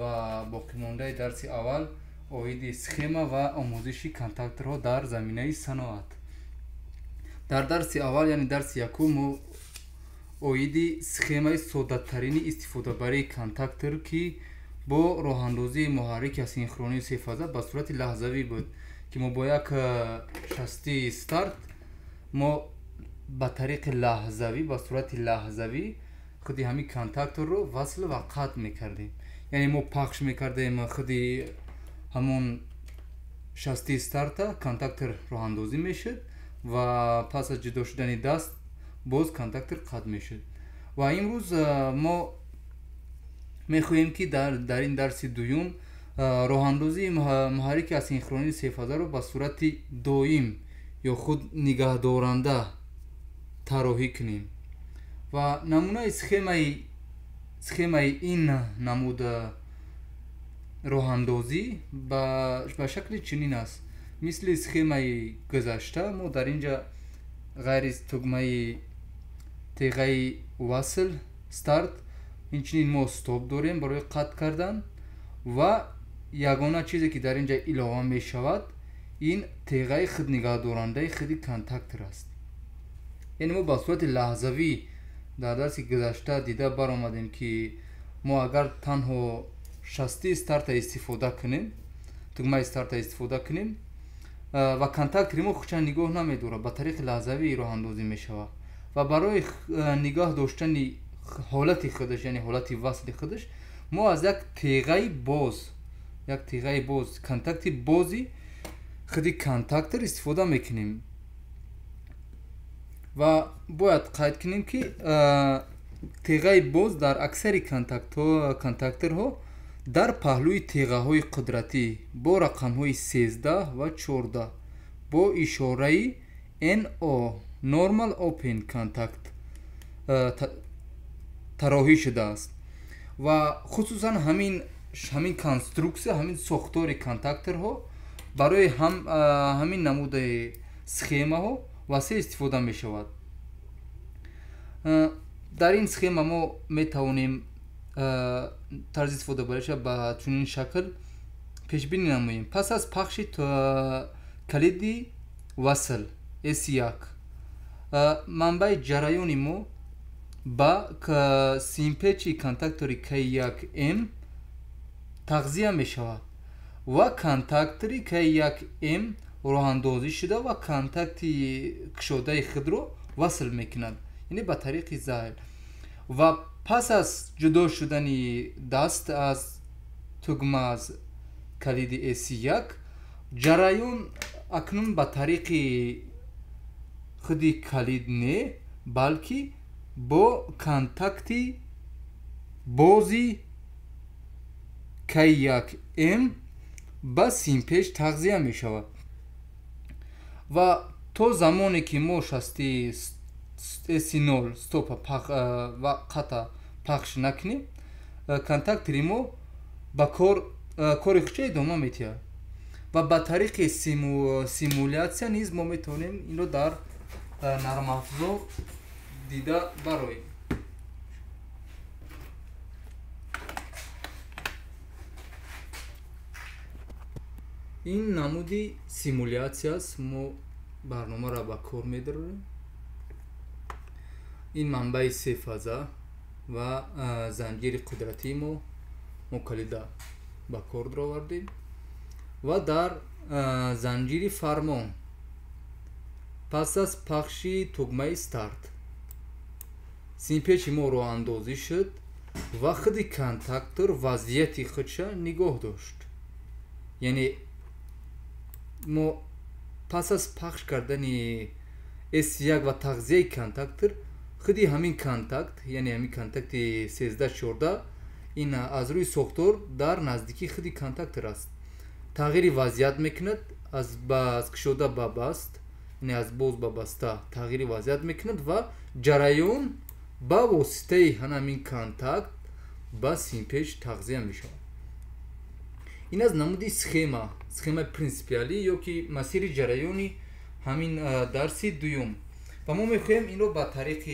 و باقی‌مانده درس اول اوید سخema و آموزش کانتاکتورها در زمینه صنعت. در درس اول یعنی درس یکم اوید سخemای ساده‌ترین استفاده برای کانتاکتور که با راه اندازی محرک اسینخرونی سه فازه به صورت لحظه‌ای بود که ما با یک شستی استارت ما به طریق لحظه‌ای به صورت لحظه‌ای خودی همین کانتاکتور رو وصل و قطع می‌کردیم. یعنی ما پخش می‌کردیم خودی همون شستی استارت کانتاکتور راه اندازی میشد و پس از جدا شدن دست باز کانتاکتور قطع میشد. و امروز ما میخواهیم که در این درس دوم راه اندازی محرک اسینخرونی سه فازه رو به صورت دائم یا خود نگهدارنده طراحی کنیم. و نمونه اسخemای این نمود راه اندازی به شکل چنین است. مثل اسخemای گذشته ما در اینجا غیر از تگمه تیغه وصل استارت اینچنین ما استاپ داریم برای قطع کردن و یگانه چیزی که در اینجا علاوه می شود این تیغه خود نگهدارنده خود کانتاکتور است. یعنی ما با صورت لحظه‌ای در درس گذشته دیده برآمدیم که ما اگر تنها شستی استارت استفاده کنیم تگمه استارت استفاده کنیم و کانتاکتور ما خودش نگاه نمی‌داره به طریق لحظه‌ای راه اندازی می شود و برای نگاه داشتن حالت خودش یعنی حالت وصل خودش ما از یک تیغه باز کانتاکت بازی خودی کانتاکتور استفاده میکنیم و باید قید کنیم که تیغه باز در اکثر کانتاکتورها در پهلوی تیغه های قدرتی با رقم های 13 و 14 با اشاره NO Normal Open Contact طراحی شده است و خصوصا همین کانستروکسیون همین ساختار کانتاکتور ها برای همین نمود سخema ها واسه استفاده می شود. در این سخema ما می توانیم طرز استفاده برایش به چنین شکل پیش بینی نماییم. پس از پخش کلید وصل S1 منبع جریان ما با سیمپچی کانتاکتوری K1M تغذیه می شود و کانتاکتوری K1M راه اندازی شده و کانتاکتی کشوده خود رو وصل می کند یعنی به طریق زایل. و پس از جدا شدن دست از تگمه از کلید S1 جریان اکنون به طریق خودی کلید نه بلکه با کانتاکتی بازی K1M با سیمپچ تغذیه می شود و تا زمانی که ما شستی S0 استاپ و قطع پخش نکنیم کانتاکتوری ما با کار خودش ادامه می‌دهد و با طریق سیمولیاسیون نیز ما میتونیم این رو در نرم افزار دیده براییم. این نمودی سیمولیاسیون است. ما برنامه را با کار می‌داریم. این منبع سه فازه و زنجیر قدرتی ما کلیده با کار در آوردیم و در زنجیر فرمان پس از پخش تگمه استارت سیمپچ ما راه اندازی شد و خود کانتاکتور وضعیت خودش نگاه داشت. یعنی ما پس از پخش کردن S1 و تغذیه کانتاکتور خودی همین کانتاکت یعنی همین کانتاکت 13-14 این از روی ساختار در نزدیکی خودی کانتاکتور است. تغییر وضعیت میکند از باز کشوده به بست یعنی از باز به بسته تغییر وضعیت میکند و جریان با واسطه همین کانتاکت با سیمپچ تغذیه میشود. این از نمودی سخema پرینسیپیالی یا که مسیر جریانی همین درس دوم و ما میخوایم این رو به طریق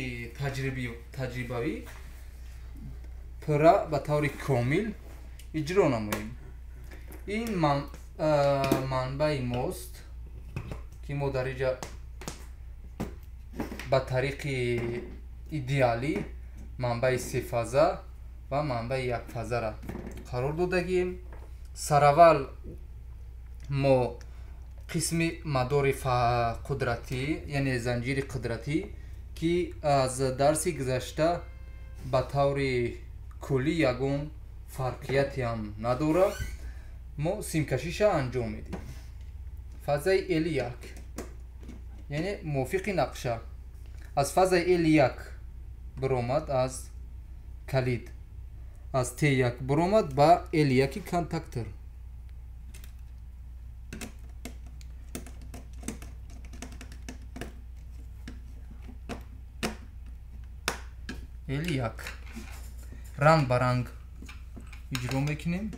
تجربوی به طور کامل اجرا نماییم. این منبع ماست که ما در اینجا به طریق ایدئالی منبع 3 فازه و منبع 1 فازه را قرار دادگیم. سراول ما قسم مدار قدرتی یعنی زنجیر قدرتی که از درسی گذشته به طور کلی یگون فرقیتی هم نداره، ما سیمکشیش انجام میدیم. فازه L1 یعنی موافق نقشه از فازه L1 برآمد، از کلید از T1 برآمد با L1 کانتاکتور. L1 رنگ به رنگ اجرا میکنیم.